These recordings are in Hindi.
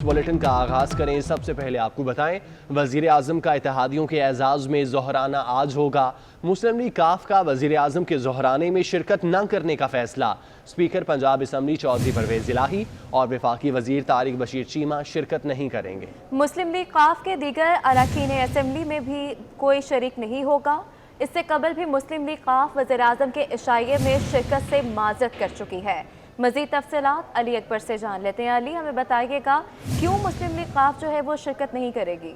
बुलेटिन का आगाज करें। सबसे पहले आपको बताएं, वजीर आजम का इत्तेहादियों के एजाज में जोहराना आज होगा। मुस्लिम लीग काफ का वजीर आजम के जोहराने में शिरकत न करने का फैसला। स्पीकर पंजाब असम्बली चौधरी परवेज इलाही और वफाकी वजीर तारिक बशीर चीमा शिरकत नहीं करेंगे। मुस्लिम लीग काफ के दीगर अरकान असम्बली में भी कोई शरीक नहीं होगा। इससे कबल भी मुस्लिम लीग काफ वज़ीर आज़म के इशाये में शिरकत से माजरत कर चुकी है। मज़ीद तफसीलात अली अकबर से जान लेते हैं। अली, हमें बताइएगा क्यों मुस्लिम लीग काफ जो है वो शिरकत नहीं करेगी?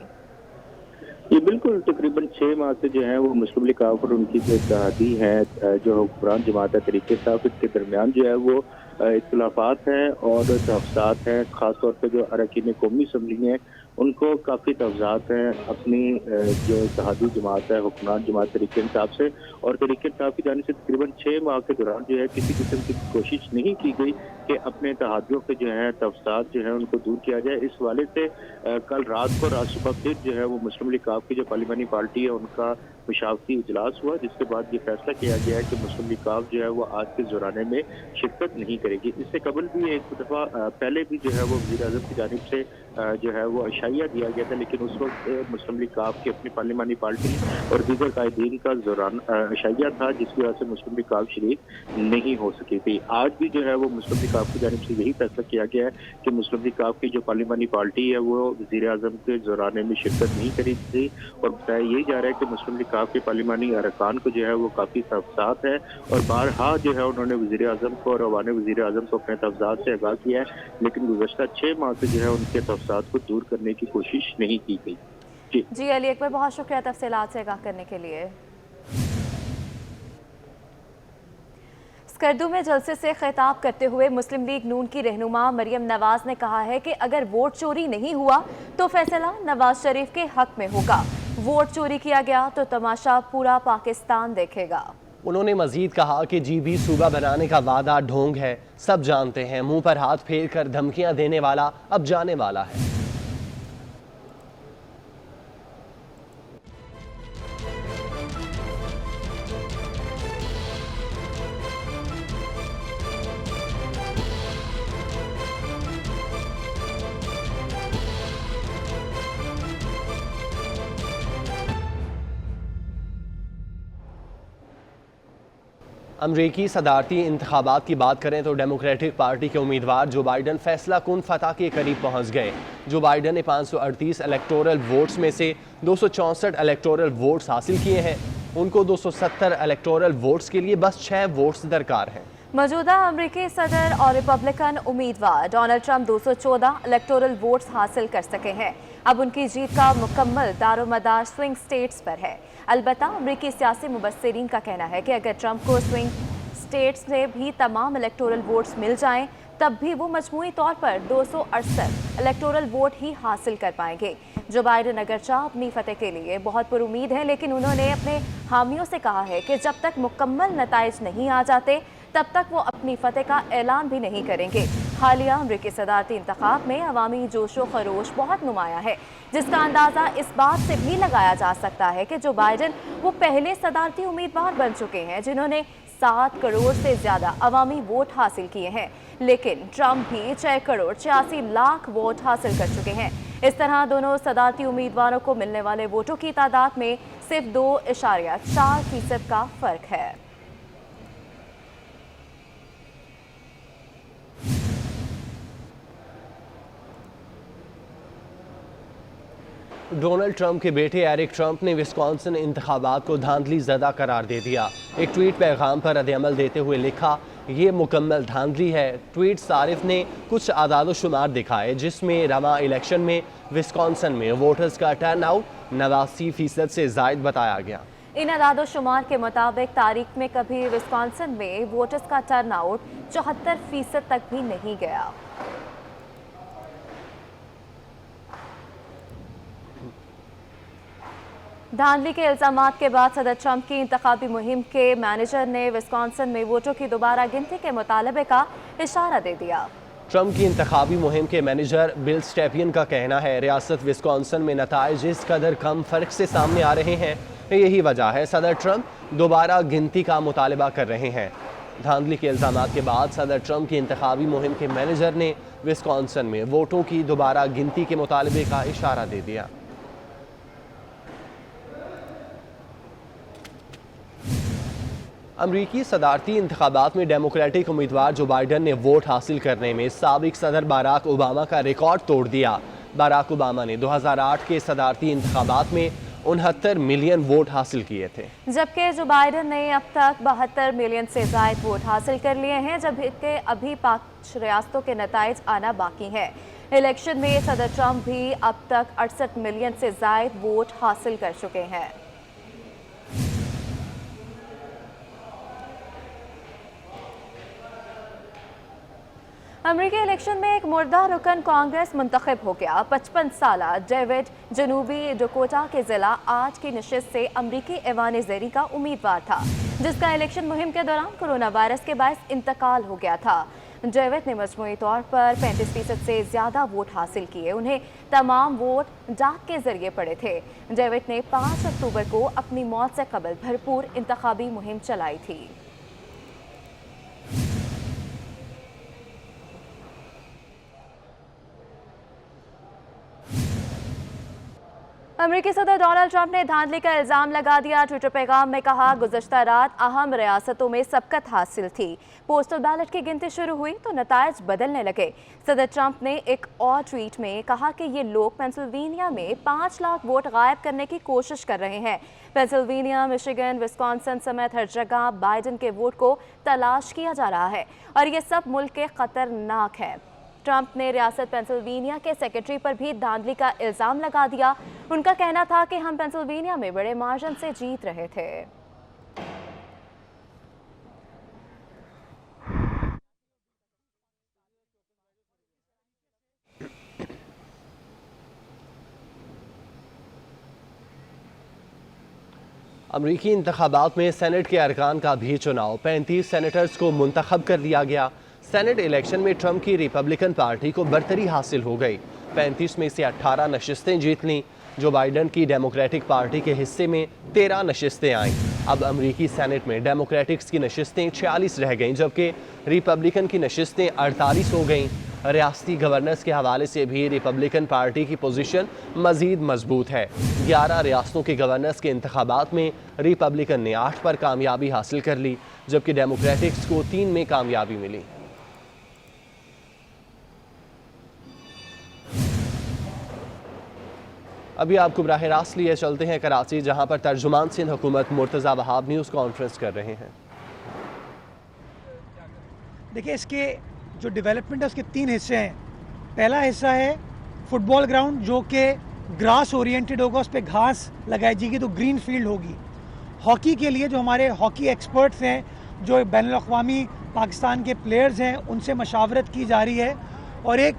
ये बिल्कुल तकरीबन 6 माह से जो है वो मुस्लिम लीग काफ और उनकी जो इत्तेहादी है जो हुक्मरान जमात तरीके साफ, इसके दरमियान जो है वो इख्तिलाफात हैं और तहफ़्ज़ात हैं। ख़ासतौर पर जो अरकान कौमी असम्बली हैं उनको काफ़ी तहफ़्ज़ात हैं अपनी जो इत्तेहादी जमात है हुक्मरान जमात तरीके इंसाफ से, और तरीके इंसाफ की जानिब से तकरीबन 6 माह के दौरान जो है किसी किस्म की कोशिश नहीं की गई कि अपने इत्तेहादियों के जो है तहफ़्ज़ात जो है उनको दूर किया जाए। इस हवाले से कल रात को रात सुबह फिर जो है वो मुस्लिम लीग काफ की जो पार्लिमानी पार्टी है उनका मुशावरती इजलास हुआ, जिसके बाद ये फैसला किया गया है कि मुस्लिम लीग काफ जो है वो आज के जोराने में शिरकत नहीं करेगी। इससे कबल भी एक दफ़ा पहले भी जो है वो वज़ीर आज़म की जानिब से जो है वो इशाया दिया गया था, लेकिन उस वक्त मुस्लिम लीग काफ की अपनी पार्लिमानी पार्टी और दीगर कायदीन का इशाया था, जिसकी वजह से मुस्लिम लीग काफ शरीक नहीं हो सकी थी। आज भी जो है वो मुस्लिम लीग काफ की जानिब से यही फैसला किया गया है कि मुस्लिम लीग काफ की जो पार्लिमानी पार्टी है वो वज़ीर आज़म के जोराने में शिरकत नहीं करेगी, और बताया यही जा रहा है कि मुस्लिम लीग काफ के पार्लिमानी अरकान को जो है वो काफ़ी तहफ़्ज़ात है और बारहा जो है उन्होंने वज़ीर आज़म को और अवान वज़ीर आज़म को अपने तहफ़्ज़ात से आगाह किया है, लेकिन गुज़श्ता 6 माह से जो है उनके तहफ़्ज़ात को दूर करने की कोशिश नहीं की गई। जी अली अकबर, बहुत शुक्रिया तफसीलात से आगाह करने के लिए। स्कर्दू में जलसे से खिताब करते हुए मुस्लिम लीग नून की रहनुमा मरियम नवाज ने कहा है कि अगर वोट चोरी नहीं हुआ तो फैसला नवाज शरीफ के हक में होगा। वोट चोरी किया गया तो तमाशा पूरा पाकिस्तान देखेगा। उन्होंने मजीद कहा कि जीबी सूबा बनाने का वादा ढोंग है, सब जानते हैं। मुंह पर हाथ फेर कर धमकियां देने वाला अब जाने वाला है। अमरीकी सदारती इंतखाबात की बात करें तो डेमोक्रेटिक पार्टी के उम्मीदवार जो बाइडन फैसला कुन फतह के करीब पहुंच गए। जो बाइडन ने 538 इलेक्टोरल वोट्स में से 264 इलेक्टोरल वोट्स हासिल किए हैं। उनको 270 इलेक्टोरल वोट्स के लिए बस 6 वोट्स दरकार हैं। मौजूदा अमरीकी सदर और रिपब्लिकन उम्मीदवार डोनाल्ड ट्रंप 214 इलेक्टोरल वोट्स हासिल कर सके हैं। अब उनकी जीत का मुकम्मल दारोमदार स्विंग स्टेट्स पर है। अलबत्ता अमरीकी सियासी मुबस्सिरीन का कहना है कि अगर ट्रंप को स्विंग स्टेट्स में भी तमाम इलेक्टोरल वोट्स मिल जाएं तब भी वो मजमूई तौर पर 268 इलेक्टोरल वोट ही हासिल कर पाएंगे। जो बाइडन अगरचा अपनी फतेह के लिए बहुत पुरुमीद है, लेकिन उन्होंने अपने हामियों से कहा है कि जब तक मुकम्मल नताइज नहीं आ जाते तब तक वो अपनी फतेह का ऐलान भी नहीं करेंगे। हालिया अमरीकी सदारती इंतखाब में अवामी जोशो खरोश बहुत नुमाया है, जिसका अंदाज़ा इस बात से भी लगाया जा सकता है कि जो बाइडन वो पहले सदारती उम्मीदवार बन चुके हैं जिन्होंने 7 करोड़ से ज़्यादा अवामी वोट हासिल किए हैं, लेकिन ट्रंप भी 6 करोड़ 86 लाख वोट हासिल कर चुके हैं। इस तरह दोनों सदारती उम्मीदवारों को मिलने वाले वोटों की तादाद में सिर्फ 2.4% का फ़र्क है। डोनाल्ड ट्रंप के बेटे एरिक ट्रंप ने विस्कॉन्सिन इंतखाबात को धांधली ज़दा करार दे दिया। एक ट्वीट पैगाम पर रद्द-ए-अमल देते हुए लिखा, ये मुकम्मल धांधली है। ट्वीट सारिफ ने कुछ आदाद शुमार दिखाए जिसमें रवा इलेक्शन में विस्कॉन्सिन में वोटर्स का टर्न आउट 89% से ज़ायद बताया गया। इन आदाद शुमार के मुताबिक तारीख में कभी विस्कॉन्सिन में वोटर्स का टर्न आउट 74% तक भी नहीं गया। धांधली के इल्जामात के बाद सदर ट्रंप की इंतखाबी मुहिम के मैनेजर ने विस्कॉन्सिन में वोटों की दोबारा गिनती के मुतालबे का इशारा दे दिया। ट्रंप की इंतखाबी मुहिम के मैनेजर बिल स्टेपियन का कहना है, रियासत विस्कॉन्सिन में नताइज इस कदर कम फर्क से सामने आ रहे हैं, यही वजह है सदर ट्रंप दोबारा गिनती का मुतालबा कर रहे हैं। धांधली के इल्ज़ामात के बाद सदर ट्रंप की इंतखाबी मुहिम के मैनेजर ने विस्कॉन्सिन में वोटों की दोबारा गिनती के मुतालबे का इशारा दे दिया। अमरीकी सदारती इंतखाबात में डेमोक्रेटिक उम्मीदवार जो बाइडन ने वोट हासिल करने में साबिक सदर बाराक ओबामा का रिकॉर्ड तोड़ दिया। बाराक ओबामा ने 2008 के सदारती इंतखाबात में 69 मिलियन वोट हासिल किए थे, जबकि जो बाइडन ने अब तक 72 मिलियन से ज़ायद वोट हासिल कर लिए हैं, जबकि अभी 5 रियासतों के नताइज आना बाकी है। इलेक्शन में सदर ट्रंप भी अब तक 68 मिलियन से ज़ायद वोट हासिल कर चुके हैं। अमरीकी इलेक्शन में एक मुर्दा रुकन कांग्रेस मुंतखब हो गया। 55 साला डेविड जनूबी डकोटा के ज़िला आज की नशिस्त से अमरीकी ऐवान ज़ेरी का उम्मीदवार था, जिसका इलेक्शन मुहिम के दौरान कोरोना वायरस के बायस इंतकाल हो गया था। डेविड ने मजमूई तौर पर 35% से ज़्यादा वोट हासिल किए। उन्हें तमाम वोट डाक के जरिए पड़े थे। डेविड ने 5 अक्टूबर को अपनी मौत से कबल भरपूर इंतखाबी मुहिम चलाई थी। अमरीकी सदर डोनाल्ड ट्रंप ने धांधली का इल्ज़ाम लगा दिया। ट्विटर पैगाम में कहा, गुज़श्ता रात अहम रियासतों में सबकत हासिल थी। पोस्टल बैलेट की गिनती शुरू हुई तो नतायज बदलने लगे। सदर ट्रंप ने एक और ट्वीट में कहा कि ये लोग पेंसिल्वेनिया में 5 लाख वोट गायब करने की कोशिश कर रहे हैं। पेंसिल्वेनिया, मिशिगन, विस्कॉन्सिन समेत हर जगह बाइडन के वोट को तलाश किया जा रहा है और ये सब मुल्क के खतरनाक है। ट्रंप ने रियासत पेंसिल्वेनिया के सेक्रेटरी पर भी धांधली का इल्ज़ाम लगा दिया। उनका कहना था कि हम पेंसिल्वेनिया में बड़े मार्जिन से जीत रहे थे। अमरीकी इंतखाबात में सेनेट के अरकान का भी चुनाव, 35 सेनेटर्स को मुंतखब कर लिया गया। सेनेट इलेक्शन में ट्रंप की रिपब्लिकन पार्टी को बरतरी हासिल हो गई। 35 में से 18 नशिस्तें जीत लीं। जो बाइडन की डेमोक्रेटिक पार्टी के हिस्से में 13 नशिस्तें आईं। अब अमरीकी सेनेट में डेमोक्रेटिक्स की नशिस्तें 46 रह गईं, जबकि रिपब्लिकन की नशिस्तें 48 हो गईं। रियासती गवर्नर्स के हवाले से भी रिपब्लिकन पार्टी की पोजीशन मजीद मजबूत है। 11 रियासतों के गवर्नर्स के इंतखाबात में रिपब्लिकन ने 8 पर कामयाबी हासिल कर ली, जबकि डेमोक्रेटिक्स को 3 में कामयाबी मिली। अभी आपको बराह रास्त लिए चलते हैं कराची, जहां पर तर्जुमान सिंध हुकूमत मुर्तज़ा वहाब न्यूज़ कॉन्फ्रेंस कर रहे हैं। देखिए, इसके जो डेवलपमेंट है उसके 3 हिस्से हैं। पहला हिस्सा है फुटबॉल ग्राउंड, जो कि ग्रास ओरिएंटेड होगा, उस पर घास लगाई जाएगी तो ग्रीन फील्ड होगी। हॉकी के लिए जो हमारे हॉकी एक्सपर्ट्स हैं, जो बैनुल-अक़वामी पाकिस्तान के प्लेयर्स हैं, उनसे मशावरत की जा रही है। और एक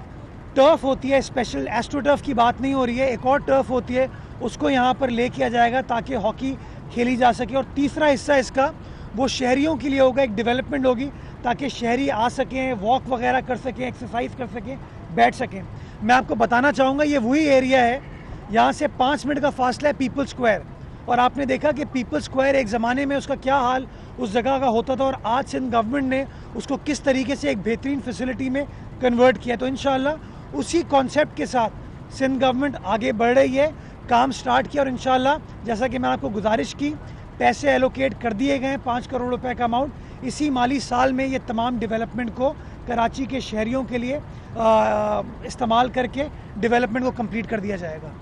टर्फ होती है स्पेशल, एस्ट्रो टर्फ की बात नहीं हो रही है, एक और टर्फ होती है, उसको यहाँ पर ले किया जाएगा ताकि हॉकी खेली जा सके। और तीसरा हिस्सा इसका वो शहरियों के लिए होगा, एक डेवलपमेंट होगी ताकि शहरी आ सकें, वॉक वगैरह कर सकें, एक्सरसाइज कर सकें, बैठ सकें। मैं आपको बताना चाहूँगा, ये वही एरिया है, यहाँ से 5 मिनट का फासला है पीपल स्क्वायर। और आपने देखा कि पीपल स्क्वायर एक ज़माने में उसका क्या हाल उस जगह का होता था और आज सिंध गवर्नमेंट ने उसको किस तरीके से एक बेहतरीन फैसिलिटी में कन्वर्ट किया। तो इंशाल्लाह उसी कॉन्सेप्ट के साथ सिंध गवर्नमेंट आगे बढ़ रही है, काम स्टार्ट किया और इंशाल्लाह जैसा कि मैं आपको गुजारिश की, पैसे एलोकेट कर दिए गए हैं, 5 करोड़ रुपए का अमाउंट। इसी माली साल में ये तमाम डेवलपमेंट को कराची के शहरियों के लिए इस्तेमाल करके डेवलपमेंट को कंप्लीट कर दिया जाएगा।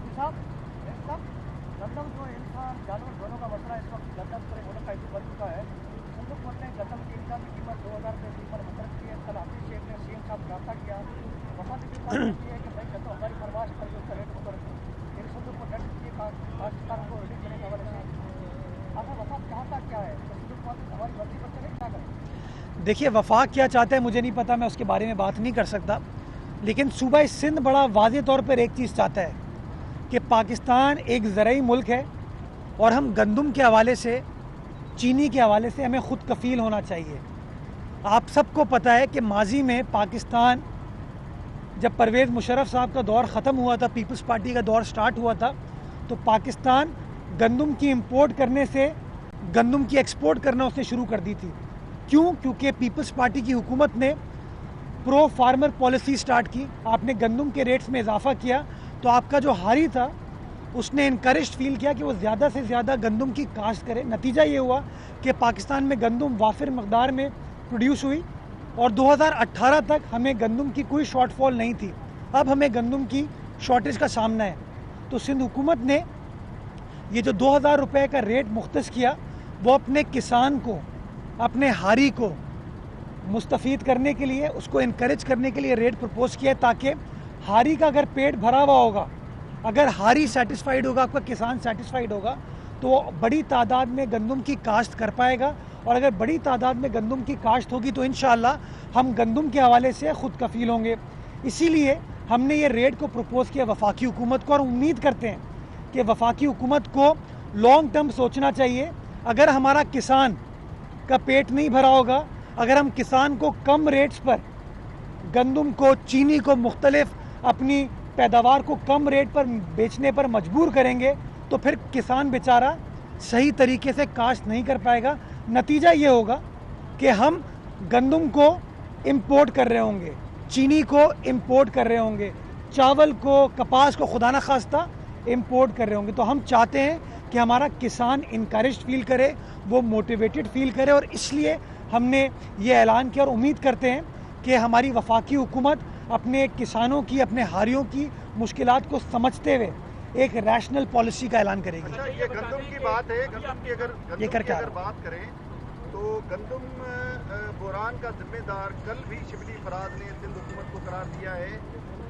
देखिए, वफाक क्या चाहता है मुझे नहीं पता, मैं उसके बारे में बात नहीं कर सकता, लेकिन सूबा सिंध बड़ा वाज़ेह तौर पर एक चीज़ चाहता है कि पाकिस्तान एक ज़रई मुल्क है और हम गंदम के हवाले से, चीनी के हवाले से हमें ख़ुद कफ़ील होना चाहिए। आप सबको पता है कि माजी में पाकिस्तान, जब परवेज़ मुशर्रफ साहब का दौर ख़त्म हुआ था, पीपल्स पार्टी का दौर स्टार्ट हुआ था, तो पाकिस्तान गंदम की इंपोर्ट करने से गंदम की एक्सपोर्ट करना उसने शुरू कर दी थी। क्यों? क्योंकि पीपल्स पार्टी की हुकूमत ने प्रो फार्मर पॉलिसी स्टार्ट की, आपने गंदम के रेट्स में इजाफा किया, तो आपका जो हारी था उसने इनकरेज फील किया कि वो ज़्यादा से ज़्यादा गंदम की काश्त करे। नतीजा ये हुआ कि पाकिस्तान में गंदम वाफिर मकदार में प्रोड्यूस हुई और 2018 तक हमें गंदम की कोई शॉर्टफॉल नहीं थी। अब हमें गंदम की शॉर्टेज का सामना है। तो सिंध हुकूमत ने ये जो 2000 रुपये का रेट मुख्तस किया, वो अपने किसान को, अपने हारी को मुस्तफ़ीद करने के लिए, उसको इनकरेज करने के लिए रेट प्रपोज किया, ताकि हारी का अगर पेट भरा हुआ होगा, अगर हारी सेटिस्फाइड होगा, आपका किसान सेटिस्फाइड होगा, तो वो बड़ी तादाद में गंदम की काश्त कर पाएगा। और अगर बड़ी तादाद में गंदम की काश्त होगी तो इंशाअल्लाह हम गंदम के हवाले से ख़ुद कफ़ील होंगे। इसीलिए हमने ये रेट को प्रपोज़ किया वफाकी हुकूमत को, और उम्मीद करते हैं कि वफाकी हुकूमत को लॉन्ग टर्म सोचना चाहिए। अगर हमारा किसान का पेट नहीं भरा होगा, अगर हम किसान को कम रेट्स पर गंदम को, चीनी को, मुख्तलिफ अपनी पैदावार को कम रेट पर बेचने पर मजबूर करेंगे, तो फिर किसान बेचारा सही तरीके से काश्त नहीं कर पाएगा। नतीजा ये होगा कि हम गंदम को इंपोर्ट कर रहे होंगे, चीनी को इंपोर्ट कर रहे होंगे, चावल को, कपास को खुदा न खास्ता इंपोर्ट कर रहे होंगे। तो हम चाहते हैं कि हमारा किसान इनकरेज फील करे, वो मोटिवेटेड फील करे, और इसलिए हमने ये ऐलान किया और उम्मीद करते हैं कि हमारी वफाकी हुकूमत अपने किसानों की, अपने हारियों की मुश्किलात को समझते हुए एक रैशनल पॉलिसी का ऐलान करेगी। अच्छा, ये गंदम की बात है, गंदम की अगर बात करें तो गंदम बुहरान का जिम्मेदार कल भी शिबली फराज ने सिंध हुकूमत को करार दिया है।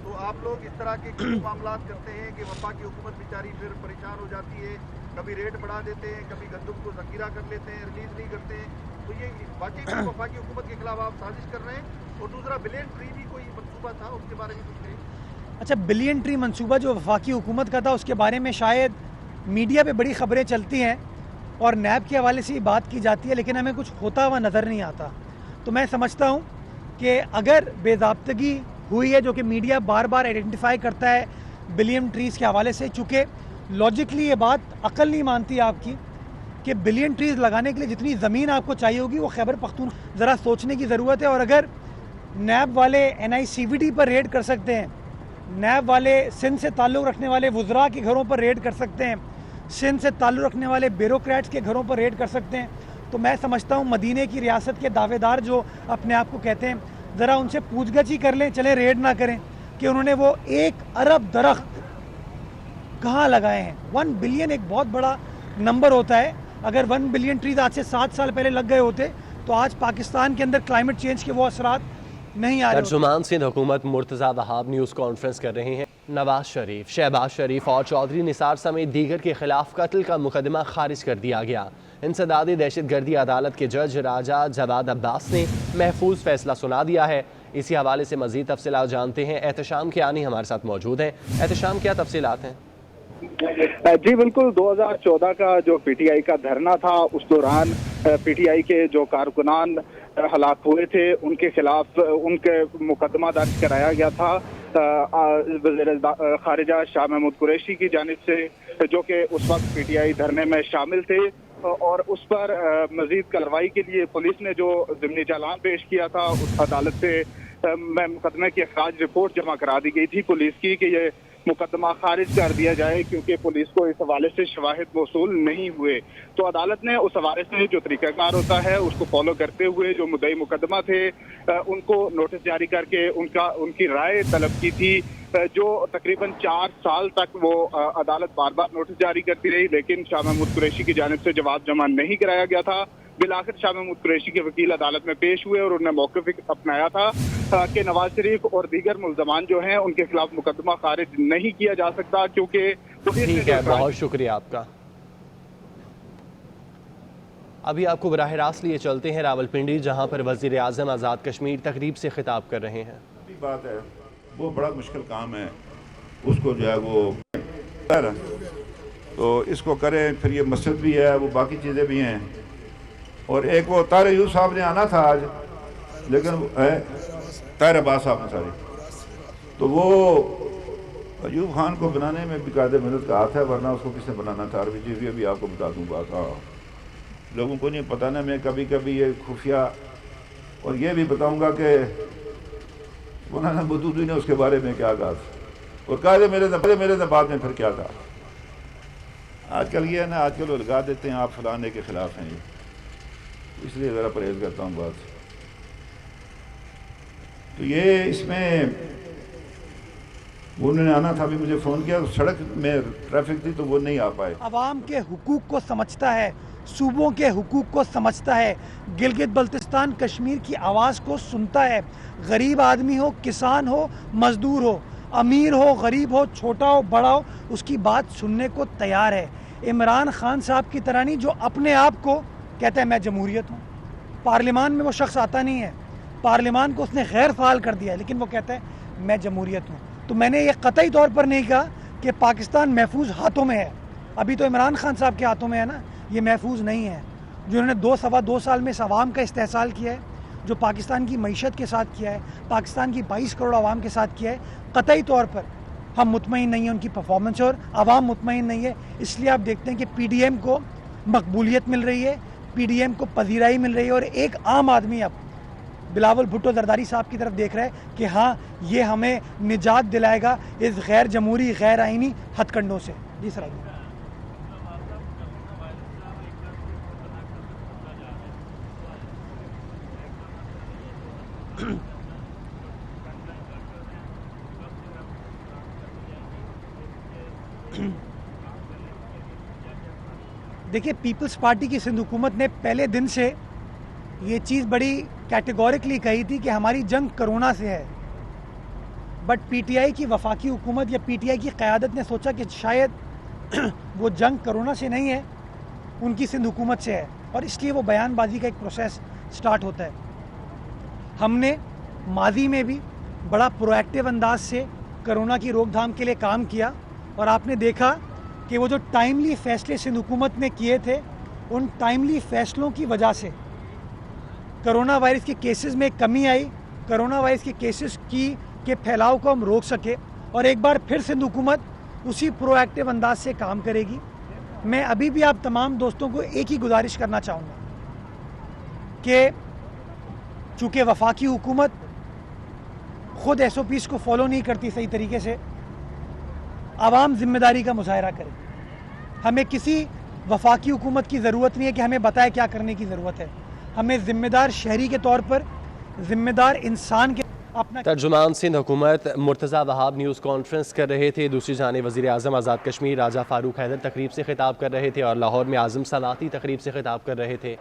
तो आप लोग इस तरह के क्यों मामला करते हैं कि वफाकी हुकूमत बेचारी फिर परेशान हो जाती है, कभी रेट बढ़ा देते हैं, कभी गंदम को जखीरा कर लेते हैं, रिलीज नहीं करते हैं। तो ये वाकई में वफाकी हुकूमत के खिलाफ आप साजिश कर रहे हैं। और दूसरा, बिलियन ट्री भी कोई मंसूबा था, उसके बारे में कुछ नहीं? अच्छा, बिलियन ट्री मंसूबा जो वफाकी हुकूमत का था, उसके बारे में शायद मीडिया पे बड़ी ख़बरें चलती हैं और नैब के हवाले से ही बात की जाती है, लेकिन हमें कुछ होता हुआ नज़र नहीं आता। तो मैं समझता हूँ कि अगर बेज़ाब्तगी हुई है, जो कि मीडिया बार बार आइडेंटिफाई करता है बिलियन ट्रीज़ के हवाले से, चूँकि लॉजिकली ये बात अकल नहीं मानती आपकी कि बिलियन ट्रीज़ लगाने के लिए जितनी ज़मीन आपको चाहिए होगी वो खैबर पख्तूनख्वा, ज़रा सोचने की ज़रूरत है। और अगर नैब वाले NICVD पर रेड कर सकते हैं, नैब वाले सिंध से ताल्लुक़ रखने वाले वुज़रा के घरों पर रेड कर सकते हैं, सिंध से ताल्लुक़ रखने वाले ब्यूरोक्रेट्स के घरों पर रेड कर सकते हैं, तो मैं समझता हूँ मदीने की रियासत के दावेदार जो अपने आप को कहते हैं, ज़रा उनसे पूछगछ ही कर लें, चले रेड ना करें कि उन्होंने वो 1 अरब दरख्त कहाँ लगाए हैं। 1 बिलियन एक बहुत बड़ा नंबर होता है। अगर 1 बिलियन ट्रीज आज से 7 साल पहले लग गए होते तो आज पाकिस्तान के अंदर क्लाइमेट चेंज के वो असरात नहीं आ रहे। तर्जुमान सिंध हुकूमत मुर्तज़ा वहाब न्यूज़ कॉन्फ्रेंस कर रहे हैं। नवाज शरीफ, शहबाज शरीफ और चौधरी निसार समेत दीगर के खिलाफ कत्ल का मुकदमा खारिज कर दिया गया। इंसदादी दहशत गर्दी अदालत के जज राजा जवाद अब्बास ने महफूज फैसला सुना दिया है। इसी हवाले से मज़ीद तफसीलात जानते हैं। एहतशाम कियानी हमारे साथ मौजूद हैं। एहतशाम, क्या तफसीलात हैं? जी बिल्कुल, 2014 का जो PTI का धरना था, उस दौरान PTI के जो कारकुनान हलाक हुए थे उनके खिलाफ उनके मुकदमा दर्ज कराया गया था वज़ीर खारिजा शाह महमूद कुरैशी की जानिब से, जो कि उस वक्त PTI धरने में शामिल थे। और उस पर मजीद कार्रवाई के लिए पुलिस ने जो ज़िमनी चालान पेश किया था, उस अदालत से में मुकदमे की खारिज रिपोर्ट जमा करा दी गई थी पुलिस की कि ये मुकदमा खारिज कर दिया जाए, क्योंकि पुलिस को इस हवाले से शवाहिद मौसूल नहीं हुए। तो अदालत ने उस हवाले से जो तरीक़ाकार होता है उसको फॉलो करते हुए जो मुद्दई मुकदमा थे उनको नोटिस जारी करके उनकी राय तलब की थी, जो तकरीबन 4 साल तक वो अदालत बार बार नोटिस जारी करती रही, लेकिन शाह महमूद कुरैशी की जानिब से जवाब जमा नहीं कराया गया था। बिलाखिर शाह महमूद कुरैशी के वकील अदालत में पेश हुए और उन्होंने मौक़िफ़ अपनाया था कि नवाज शरीफ और दीगर मुल्ज़मान जो हैं उनके खिलाफ मुकदमा खारिज नहीं किया जा सकता, क्योंकि ठीक है, बहुत शुक्रिया आपका। अभी आपको बराह रास्त लिए चलते हैं रावलपिंडी, जहां पर वज़ीर आज़म आज़ाद कश्मीर तकरीब से खिताब कर रहे हैं। बात है, वो बड़ा मुश्किल काम है, उसको जो है वो तो इसको करें। फिर ये मस्जिद भी है, वो बाकी चीज़ें भी हैं। और एक वो तार अयूब साहब ने आना था आज, लेकिन तार अब्बास साहब ने सारी, तो वो अयूब खान को बनाने में भी कायदे मेहनत का हाथ है, वरना उसको किसने बनाना था। अरबी जी भी अभी आपको बता दूँ बात। हाँ, लोगों को नहीं पता ना, मैं कभी कभी ये खुफिया, और ये भी बताऊंगा कि मौलाना मदूदी ने उसके बारे में क्या कहा और कहा था मेरे ने बाद में फिर क्या कहा। आजकल ये है ना, आजकल वो लगा देते हैं आप फलाने के खिलाफ हैं, ये इसलिए ज़रा परहेज करता हूँ बात। तो ये इसमें उन्होंने आना था, अभी मुझे फ़ोन किया, सड़क में ट्रैफिक थी तो वो नहीं आ पाए। अवाम के हुकूक को समझता है, सूबों के हुकूक को समझता है, गिलगित बल्तिस्तान कश्मीर की आवाज़ को सुनता है। गरीब आदमी हो, किसान हो, मजदूर हो, अमीर हो, गरीब हो, छोटा हो, बड़ा हो, उसकी बात सुनने को तैयार है। इमरान खान साहब की तरह नहीं जो अपने आप को कहता है मैं जमहूरियत हूँ। पार्लियामान में वो शख्स आता नहीं है, पार्लियामान को उसने गैर फाल कर दिया है, लेकिन वो कहता है मैं जमहूरियत हूँ। तो मैंने ये कतई तौर पर नहीं कहा कि पाकिस्तान महफूज हाथों में है, अभी तो इमरान खान साहब के हाथों में है ना, ये महफूज नहीं है। जो उन्होंने सवा दो साल में इस आवाम का इस्तेहसाल किया है, जो पाकिस्तान की मईशत के साथ किया है, पाकिस्तान की 22 करोड़ आवाम के साथ किया है, कतई तौर पर हम मुतमईन नहीं हैं उनकी परफॉर्मेंस और आवाम मुतमईन नहीं है। इसलिए आप देखते हैं कि पीडीएम को मकबूलियत मिल रही है, पीडीएम को पजीराई मिल रही है, और एक आम आदमी अब बिलावल भुट्टो जरदारी साहब की तरफ देख रहा है कि हाँ ये हमें निजात दिलाएगा इस गैर जमहूरी गैर आइनी हथकंडों से। जी सर। देखिए, पीपल्स पार्टी की सिंध हुकूमत ने पहले दिन से ये चीज़ बड़ी कैटेगोरिकली कही थी कि हमारी जंग कोरोना से है, बट पीटीआई की वफाकी हुकूमत या पीटीआई की क़यादत ने सोचा कि शायद वो जंग कोरोना से नहीं है, उनकी सिंध हुकूमत से है, और इसलिए वो बयानबाजी का एक प्रोसेस स्टार्ट होता है। हमने माजी में भी बड़ा प्रोएक्टिव अंदाज से कोरोना की रोकथाम के लिए काम किया, और आपने देखा कि वो जो टाइमली फ़ैसले सिंध हुकूमत ने किए थे, उन टाइमली फ़ैसलों की वजह से कोरोना वायरस के केसेस में कमी आई, कोरोना वायरस के केसेस के फैलाव को हम रोक सके, और एक बार फिर सिंध हुकूमत उसी प्रोएक्टिव अंदाज से काम करेगी। मैं अभी भी आप तमाम दोस्तों को एक ही गुजारिश करना चाहूँगा कि चूँकि वफाकी हुकूमत ख़ुद SOPs को फॉलो नहीं करती सही तरीके से, आवाम जिम्मेदारी का मुजाहरा करे। हमें किसी वफाकी हुकूमत की ज़रूरत नहीं है कि हमें बताए क्या करने की ज़रूरत है। हमें ज़िम्मेदार शहरी के तौर पर, ज़िम्मेदार इंसान के अपना। तर्जुमान सिंध हुकूमत मुर्तज़ा वहाब न्यूज़ कॉन्फ्रेंस कर रहे थे। दूसरी जानिब वज़ीर आज़म आज़ाद कश्मीर राजा फ़ारूक हैदर तकरीब से खिताब कर रहे थे, और लाहौर में आज़म सलाती तकरीब से खिताब कर रहे थे।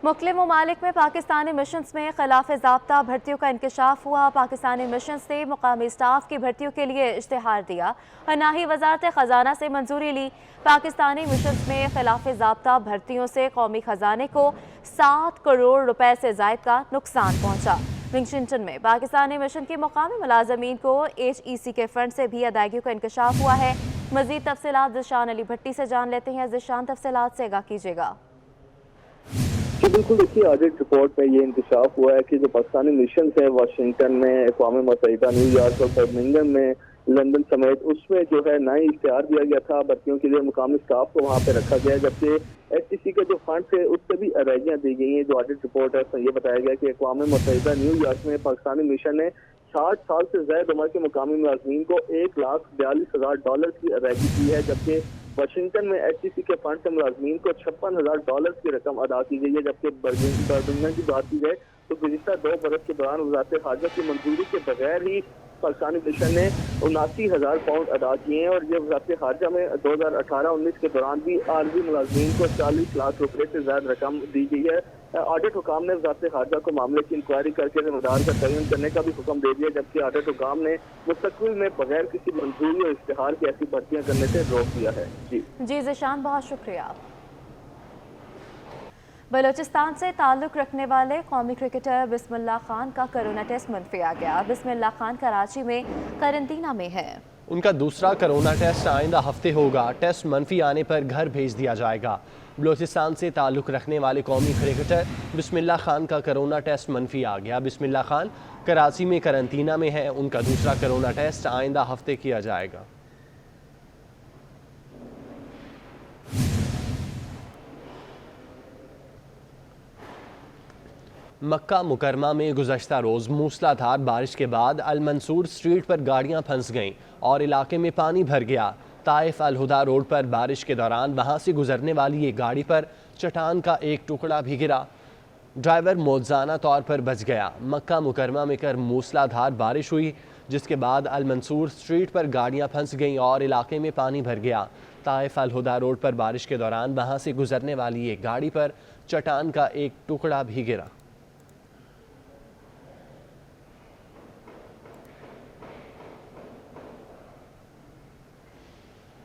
मुख्तलिफ ममालिक में पाकिस्तानी मिशंस में खिलाफ ज़ाब्ता भर्तियों का इंकशाफ हुआ। पाकिस्तानी मिशंस ने मुकामी स्टाफ की भर्तियों के लिए इश्तिहार दिया और ना ही वजारत ख़जाना से मंजूरी ली। पाकिस्तानी मिशंस में खिलाफ ज़ाब्ता भर्तियों से कौमी ख़जाने को 7 करोड़ रुपए से ज़ायद का नुकसान पहुँचा। विंगशिंगटन में पाकिस्तानी मिशन के मुकामी मुलाजमीन को HEC के फंड से भी अदायगियों का इंकशाफ हुआ है। मज़ीद तफसीलात ज़िशान अली भट्टी से जान लेते हैं। ज़िशान, तफसीलात से आगाह कीजिएगा। जी बिल्कुल, देखिए ऑडिट रिपोर्ट में ये इंकशाफ हुआ है कि जो पाकिस्तानी मिशन है वाशिंगटन में, अक़वाम मुत्तहिदा, न्यूयॉर्क और बर्मिंघम में, लंदन समेत, उसमें जो है ना ही इख्तियार दिया गया था भर्तियों के लिए मुकामी स्टाफ को वहाँ पे रखा गया, जबकि HEC के जो फंड थे उससे भी अदायगियाँ दी गई हैं। जो ऑडिट रिपोर्ट है उसमें ये बताया गया कि अक़वाम मुत्तहिदा न्यूयॉर्क में पाकिस्तानी मिशन ने 60 साल से ज्यादा उम्र के मुकामी मुलाज़मीन को $1,42,000 की अदायगी की है, जबकि वाशिंगटन में HEC के फंड से मुलाजमीन को $56,000 की रकम अदा की गई है। जबकि बर्मिंघम की बात की जाए तो गुज़िश्ता 2 बरस के दौरान वज़ारत ख़ारजा की मंजूरी के बगैर ही पाकिस्तानी मिशन ने 79,000 पाउंड अदा किए हैं, और ये वज़ारत ख़ारजा में 2018-19 के दौरान भी आर्मी मुलाजमीन को 40 लाख रुपये से ज्यादा रकम दी गई है। ऑडिट हुकाम ने वज़ारत ख़ारजा को मामले की इंक्वायरी करके ज़िम्मेदार का तयन करने का भी हुक्म दे दिया, जबकि ऑडिट हुकाम ने मुस्तक़बिल में बगैर किसी मंजूरी और इश्तिहार की ऐसी भर्तियाँ करने से रोक दिया है। जी ज़िशान, बहुत शुक्रिया। बलोचिस्तान से ताल्लुक़ रखने वाले कौमी क्रिकेटर बिस्मिल्लाह खान का कोरोना टेस्ट मनफी आ गया। बिस्मिल्लाह खान कराची में क्वारंटीना में है। उनका दूसरा कोरोना टेस्ट आइंदा हफ्ते होगा। टेस्ट मनफी आने पर घर भेज दिया जाएगा। बलोचिस्तान से ताल्लुक़ रखने वाले कौमी क्रिकेटर बिस्मिल्लाह खान का कोरोना टेस्ट मनफी आ गया। बिस्मिल्लाह खान कराची में क्वारंटीना में है। उनका दूसरा कोरोना टेस्ट आइंदा हफ्ते किया जाएगा। मक्का मुकरमा में गुज़श्ता रोज़ मूसलाधार बारिश के बाद अल मंसूर स्ट्रीट पर गाड़ियां फंस गईं और इलाके में पानी भर गया। ताइफ अल हुदा रोड पर बारिश के दौरान वहां से गुजरने वाली एक गाड़ी पर चट्टान का एक टुकड़ा भी गिरा। ड्राइवर मौजाना तौर पर बच गया। मक्का मुकरमा में कर मूसलाधार बारिश हुई, जिसके बाद अल मंसूर स्ट्रीट पर गाड़ियां फंस गईं और इलाके में पानी भर गया। ताइफ अल हुदा रोड पर बारिश के दौरान वहां से गुजरने वाली एक गाड़ी पर चट्टान का एक टुकड़ा भी गिरा।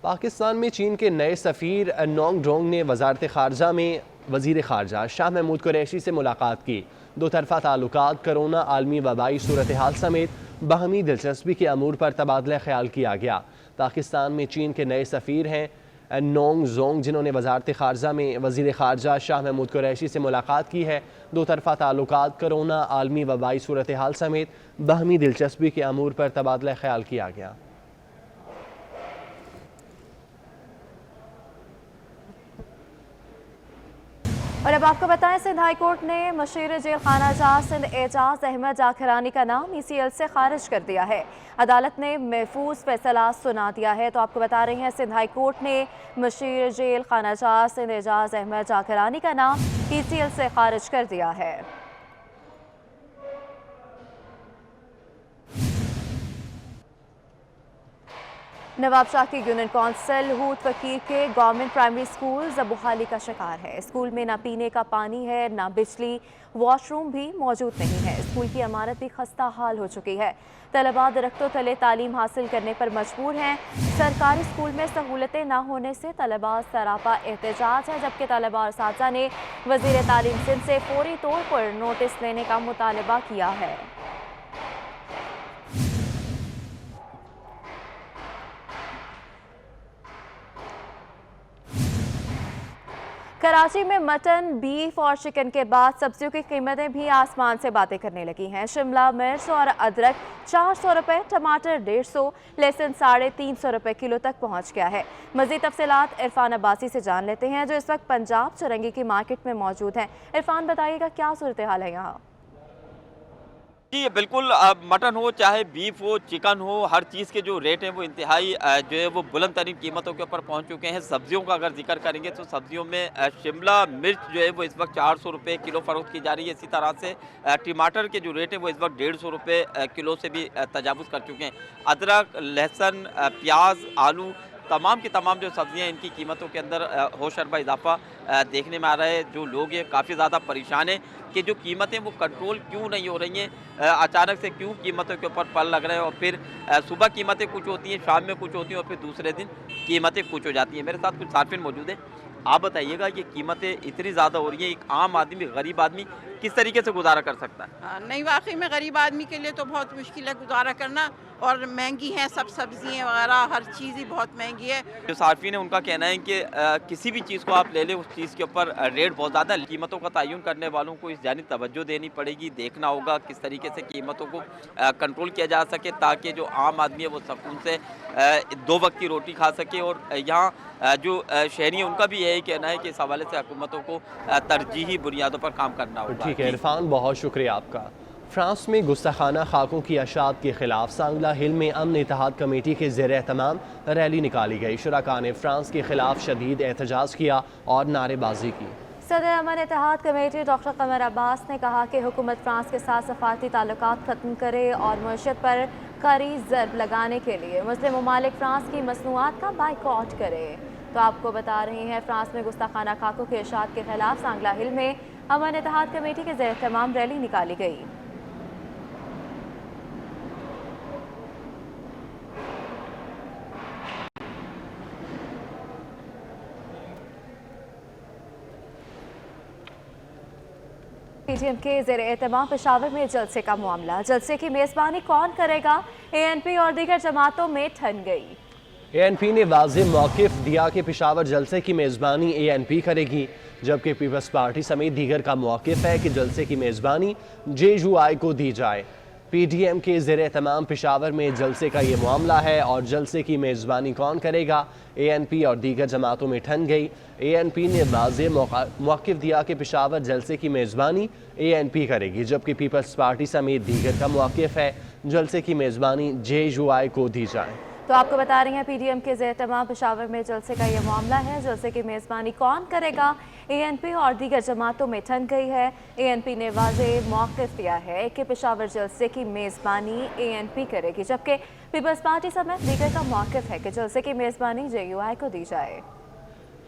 पाकिस्तान में चीन के नए सफ़ीर नोंग डोंग ने वजारत ख़ारजा में वज़ीर ख़ारजा शाह महमूद कुरैशी से मुलाकात की। दो तरफ़ा ताल्लुकात, कोरोना, आलमी वबाई सूरत हाल समेत बाहमी दिलचस्पी के अमूर पर तबादला ख्याल किया गया। पाकिस्तान में चीन के नए सफ़ीर हैं नोंग जोंग, जिन्होंने वजारत ख़ारजा में वज़ीर ख़ारजा शाह महमूद कुरैशी से मुलाकात की है। दो तरफ़ा ताल्लुकात, कोरोना, आलमी वबाई सूरत हाल समेत बाहमी दिलचस्पी के अमूर पर तबादला ख्याल किया गया। और अब आपको बताएं, सिंध हाई कोर्ट ने मशीर जेल खाना जात सिंध एजाज अहमद जाखिरानी का नाम ECL से खारिज कर दिया है। अदालत ने महफूज फैसला सुना दिया है। तो आपको बता रहे हैं, सिंध हाई कोर्ट ने मशीर जेल खाना जात सिंध एजाज अहमद जाखिरानी का नाम ECL से खारिज कर दिया है। नवाब शाह की यूनियन कौंसिल हूत फकीर के गवर्नमेंट प्राइमरी स्कूल बहाली का शिकार है। स्कूल में ना पीने का पानी है, ना बिजली, वॉशरूम भी मौजूद नहीं है। स्कूल की इमारत भी खस्ता हाल हो चुकी है। तलबा दरख्तों तले तालीम हासिल करने पर मजबूर हैं। सरकारी स्कूल में सहूलतें ना होने से तलबा सरापा एहतजाज है, जबकि तलबा और साथी ने वज़ीर तालीम सिंध से फौरी तौर पर नोटिस लेने का मुतालबा किया है। कराची में मटन, बीफ और चिकन के बाद सब्जियों की कीमतें भी आसमान से बातें करने लगी हैं। शिमला मिर्च और अदरक 400 रुपये, टमाटर 150, लहसुन 350 रुपये किलो तक पहुंच गया है। मज़ीद तफसीलात इरफान अब्बासी से जान लेते हैं, जो इस वक्त पंजाब चरंगी की मार्केट में मौजूद हैं। इरफान, बताइएगा क्या सूरत हाल है यहाँ? जी बिल्कुल, मटन हो चाहे बीफ हो, चिकन हो, हर चीज़ के जो रेट हैं वो इंतहाई जो है वो बुलंद तरीन कीमतों के ऊपर पहुंच चुके हैं। सब्जियों का अगर जिक्र करेंगे तो सब्जियों में शिमला मिर्च जो है वो इस वक्त 400 रुपये किलो फ़रोख्त की जा रही है। इसी तरह से टमाटर के जो रेट है वो इस वक्त 150 रुपये किलो से भी तजावुज़ कर चुके हैं। अदरक, लहसुन, प्याज, आलू, तमाम की तमाम जो सब्जियां, इनकी कीमतों के अंदर होशरबा इजाफा देखने में आ रहा है। जो लोग हैं काफ़ी ज़्यादा परेशान हैं कि जो कीमतें वो कंट्रोल क्यों नहीं हो रही हैं, अचानक से क्यों कीमतों के ऊपर पल लग रहे हैं, और फिर सुबह कीमतें कुछ होती हैं, शाम में कुछ होती हैं, और फिर दूसरे दिन कीमतें कुछ हो जाती हैं। मेरे साथ कुछ सार्फिन मौजूद हैं। आप बताइएगा, ये कीमतें इतनी ज़्यादा हो रही हैं, एक आम आदमी, गरीब आदमी किस तरीके से गुजारा कर सकता है? नहीं, वाकई में गरीब आदमी के लिए तो बहुत मुश्किल है गुजारा करना, और महंगी हैं सब सब्जियां वगैरह, हर चीज़ ही बहुत महंगी है। जो सार्फिन है उनका कहना है कि किसी भी चीज़ को आप ले लें, उस चीज़ के ऊपर रेट बहुत ज़्यादा है। कीमतों का तयन करने वालों को इस जानिब तवज्जो देनी पड़ेगी, देखना होगा किस तरीके से कीमतों को कंट्रोल किया जा सके, ताकि जो आम आदमी है वो सुकून से 2 वक्त की रोटी खा सके। और यहाँ जो शहरी हैं उनका भी यही कहना है कि इस हवाले से हुकूमतों को तरजीही बुनियादों पर काम करना होगा। ठीक है इरफान, बहुत शुक्रिया आपका। फ्रांस में गुस्ताखाना खाकों की अशात के खिलाफ सांगला हिल में अमन इत्तेहाद कमेटी के ज़ेर एहतमाम रैली निकाली गई। शुरका ने फ्रांस के खिलाफ शदीद एहतजाज किया और नारेबाजी की। सदर अमन इत्तेहाद कमेटी डॉक्टर कमर अब्बास ने कहा कि हुकूमत फ्रांस के साथ सफारती ताल्लुकात ख़त्म करे और मईशत पर कड़ी ज़रब लगाने के लिए मुस्लिम ममालिक फ्रांस की मसनूआत का बाइकआउट करे। तो आपको बता रहे हैं, फ्रांस में गुस्ताखाना खाकों के इशात के खिलाफ सांगला हिल में अमन इत्तेहाद कमेटी के ज़ेर एहतमाम रैली निकाली गई। पीटीएम के ज़ेर एहतमाम पेशावर में जलसे का मामला। जलसे की मेज़बानी कौन करेगा? ANP और दीगर जमातों में ठन गई। ANP ने वाज़ेह मौक़िफ़ दिया कि पेशावर जलसे की मेज़बानी ANP करेगी, जबकि पीपल्स पार्टी समेत दीगर का मौक़िफ़ है कि जलसे की मेज़बानी JUI को दी जाए। PDM के ज़ेरे तमाम पेशावर में जलसे का ये मामला है और जलसे की मेज़बानी कौन करेगा? ANP और दीगर जमातों में ठन गई। ANP ने वाज़े मौक़िफ़ दिया कि पेशावर जलसे की मेज़बानी ANP करेगी, जबकि पीपल्स पार्टी समेत दीगर का मौक़िफ़ है जलसे की मेज़बानी JUI को दी जाए। तो आपको बता रही हैं PDM के ज़ेर तमाम पेशावर में जलसे का ये मामला है। जलसे की मेज़बानी कौन करेगा? ANP और दीगर जमातों में ठन गई है। ANP ने वाज़े मौक़िफ़ दिया है कि पेशावर जलसे की मेज़बानी ANP करेगी, जबकि पीपल्स पार्टी समेत दीगर का मौक़िफ़ है कि जलसे की मेज़बानी JUI को दी जाए।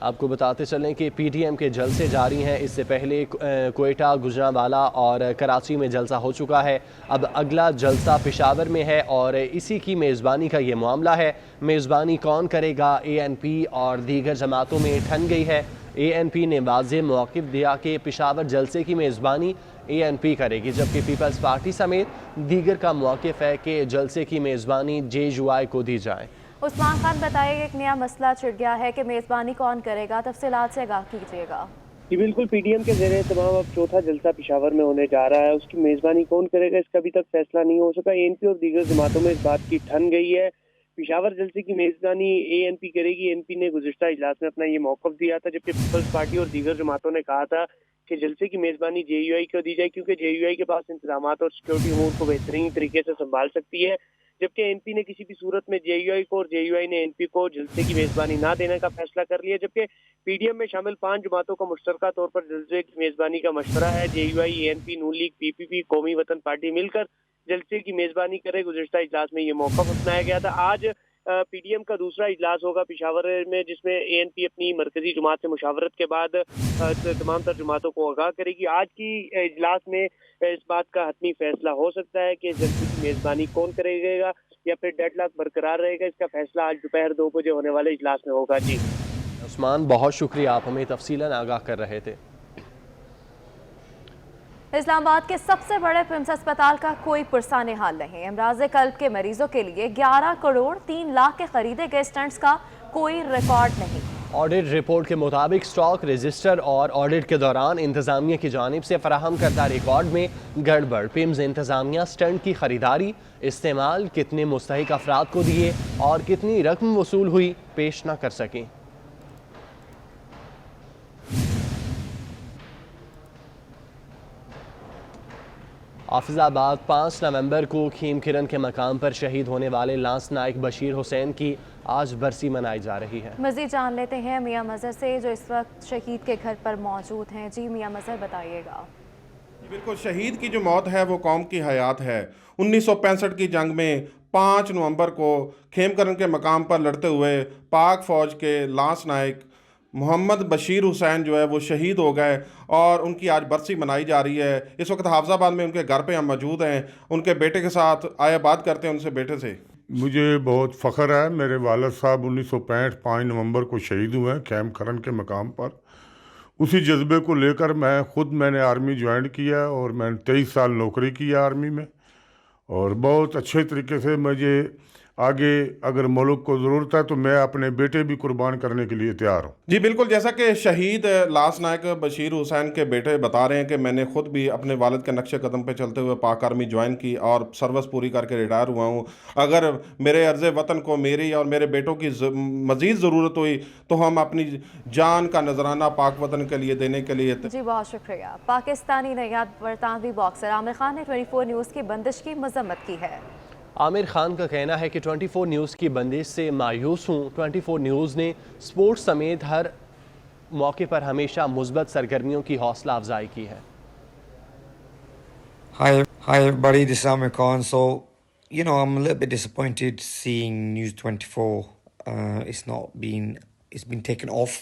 आपको बताते चलें कि PDM के जलसे जारी हैं। इससे पहले कोयटा, गुजरांवाला और कराची में जलसा हो चुका है। अब अगला जलसा पेशावर में है और इसी की मेज़बानी का ये मामला है। मेज़बानी कौन करेगा? ANP और दीगर जमातों में ठन गई है। ANP ने वाज़े मौक़िफ़ दिया कि पेशावर जलसे की मेज़बानी ANP करेगी, जबकि पीपल्स पार्टी समेत दीगर का मौक़िफ़ है कि जलसे की मेज़बानी JUI को दी जाए। उस्मान खान बताइए, एक नया मसला छिड़ गया है कि मेज़बानी कौन करेगा? तफसीलात से आगाह कीजिएगा। जी बिल्कुल, PDM के ज़ेरे तमाम अब चौथा जलसा पेशावर में होने जा रहा है। उसकी मेज़बानी कौन करेगा, इसका अभी तक फैसला नहीं हो सका। ANP और दीगर जमातों में इस बात की ठन गई है। पेशावर जलसे की मेज़बानी ANP करेगी। ANP ने गुज़िश्ता इजलास में अपना ये मौक़िफ़ दिया था, जबकि पीपल्स पार्टी और दीगर जमातों ने कहा था कि जलसे की मेज़बानी JUI को दी जाए, क्योंकि JUI के पास इंतज़ामात और सिक्योरिटी अमूर को बेहतरीन तरीके से संभाल सकती है। जबकि ANP ने किसी भी सूरत में JUI को और JUI ने ANP को जलसे की मेज़बानी ना देने का फैसला कर लिया, जबकि PDM में शामिल 5 जमातों का मुश्तरका तौर पर जलसे की मेज़बानी का मशवरा है। JUI, ANP, नून लीग, PPP, कौमी वतन पार्टी मिलकर जलसे की मेज़बानी करे। गुज़िश्ता इजलास में ये मौक़िफ़ अपनाया गया था। आज PDM का दूसरा इजलास होगा पेशावर में, जिसमें ANP अपनी मरकजी जमात से मुशावरत के बाद तमाम तर जमातों को आगाह करेगी। आज की इजलास में इस बात का हतमी फैसला हो सकता है कि जलसे की मेज़बानी कौन करेगा या फिर डेडलॉक बरकरार रहेगा। इसका फैसला आज दोपहर 2 बजे होने वाले इजलास में होगा। जी उस्मान, बहुत शुक्रिया, आप हमें तफसीलन आगाह कर रहे थे। इस्लामाबाद के सबसे बड़े पिम्स अस्पताल का कोई पुरसाने हाल नहीं। अमराज़ कल्ब के मरीजों के लिए 11 करोड़ 3 लाख के खरीदे गए स्टेंट्स का कोई रिकॉर्ड नहीं। ऑडिट रिपोर्ट के मुताबिक स्टॉक रजिस्टर और ऑडिट के दौरान इंतजामिया की जानिब से फराहम करदा रिकॉर्ड में गड़बड़। पिम्स इंतजामिया स्टंट की खरीदारी, इस्तेमाल, कितने मुस्तहिक अफराद को दिए और कितनी रकम वसूल हुई पेश न कर सकें। हाफिजाबाद 5 नवंबर को खीम किरण के मकाम पर शहीद होने वाले लांस नाइक बशीर हुसैन की आज बरसी मनाई जा रही है। मज़ीद जान लेते हैं मियां मज़हर से, जो इस वक्त शहीद के घर पर मौजूद हैं। जी मियां मज़हर, बताइएगा। बिल्कुल, शहीद की जो मौत है वो कौम की हयात है। 1965 की जंग में 5 नवंबर को खेमकरन के मकाम पर लड़ते हुए पाक फ़ौज के लांस नाइक मोहम्मद बशीर हुसैन जो है वो शहीद हो गए और उनकी आज बरसी मनाई जा रही है। इस वक्त हाफिजाबाद में उनके घर पे हम मौजूद हैं, उनके बेटे के साथ आया बात करते हैं उनसे बेटे से। मुझे बहुत फ़ख्र है, मेरे वालिद साहब 1965 5 नवंबर को शहीद हुए हैं खेमकरन के मकाम पर। उसी जज्बे को लेकर मैंने आर्मी ज्वाइन किया और मैंने 23 साल नौकरी की आर्मी में और बहुत अच्छे तरीके से मुझे आगे अगर मुल्क को ज़रूरत है तो मैं अपने बेटे भी कुर्बान करने के लिए तैयार हूँ। जी बिल्कुल, जैसा कि शहीद लांस नायक बशीर हुसैन के बेटे बता रहे हैं कि मैंने ख़ुद भी अपने वालिद के नक्शे कदम पे चलते हुए पाक आर्मी ज्वाइन की और सर्विस पूरी करके रिटायर हुआ हूँ। अगर मेरे अर्ज़ वतन को मेरी और मेरे बेटों की मज़ीद ज़रूरत हुई तो हम अपनी जान का नजराना पाक वतन के लिए देने के लिए। जी बहुत शुक्रिया। पाकिस्तानी नयाद बरतानवी बॉक्सर आमिर खान ने 24 न्यूज़ की बंदिश की मजम्मत की है। आमिर खान का कहना है कि 24 न्यूज़ की बंदिश से मायूस हूँ। 24 न्यूज़ ने स्पोर्ट्स समेत हर मौके पर हमेशा मुस्बत सरगर्मियों की हौसला अफजाई की है। Hi everybody, this is Amir Khan. So, I'm a little bit disappointed seeing News 24. It's been taken off,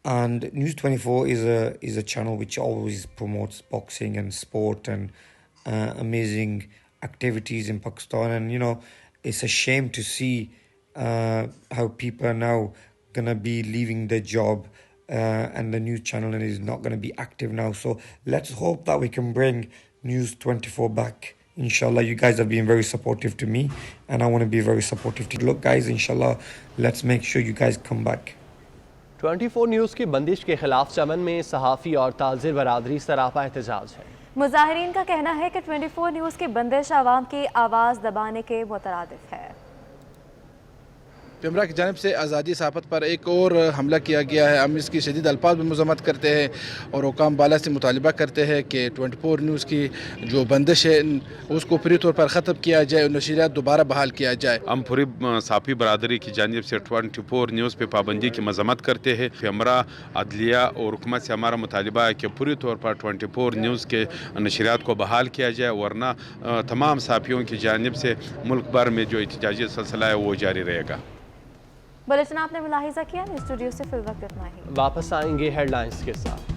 and News 24 is a channel which always promotes boxing and sport and amazing activities in Pakistan. And it's a shame to see how people are now gonna be leaving their job and the news channel is not gonna be active now. So let's hope that we can bring News 24 back. Inshallah, you guys have been very supportive to me and I want to be very supportive to you. Look guys, inshallah, let's make sure you guys come back. 24 news की बंदिश के खिलाफ चमन में सहाफ़ी और ताजिर बरादरी सरापा एहतजाज है। मुजाहिरीन का कहना है कि 24 न्यूज़ की बंदिश आवाम की आवाज़ दबाने के मुतरादिफ है। पिमरा की जानिब से आज़ादी सहाफ़त पर एक और हमला किया गया है। हम इसकी शदीद अल्फाज में मज़म्मत करते हैं और हुकाम बाला से मुतालिबा करते हैं कि 24 न्यूज़ की जो बंदिश है उसको पूरी तौर पर ख़त्म किया जाए और नशरियात दोबारा बहाल किया जाए। हम पूरी साफ़ी बरदरी की जानिब से 24 न्यूज़ पर पाबंदी की मज़म्मत करते हैं। पिमरा अदलिया और हुकूमत से हमारा मुतालिबा है कि पूरी तौर पर 24 न्यूज़ के नशरियात को बहाल किया जाए, वरना तमाम साफ़ियों की जानिब से मुल्क भर में जो एहतजाजी सिलसिला है वो जारी रहेगा। बुलेटिन आपने मुलाहिजा किया। स्टूडियो से फिल वक्त इतना ही। वापस आएंगे हेडलाइंस के साथ।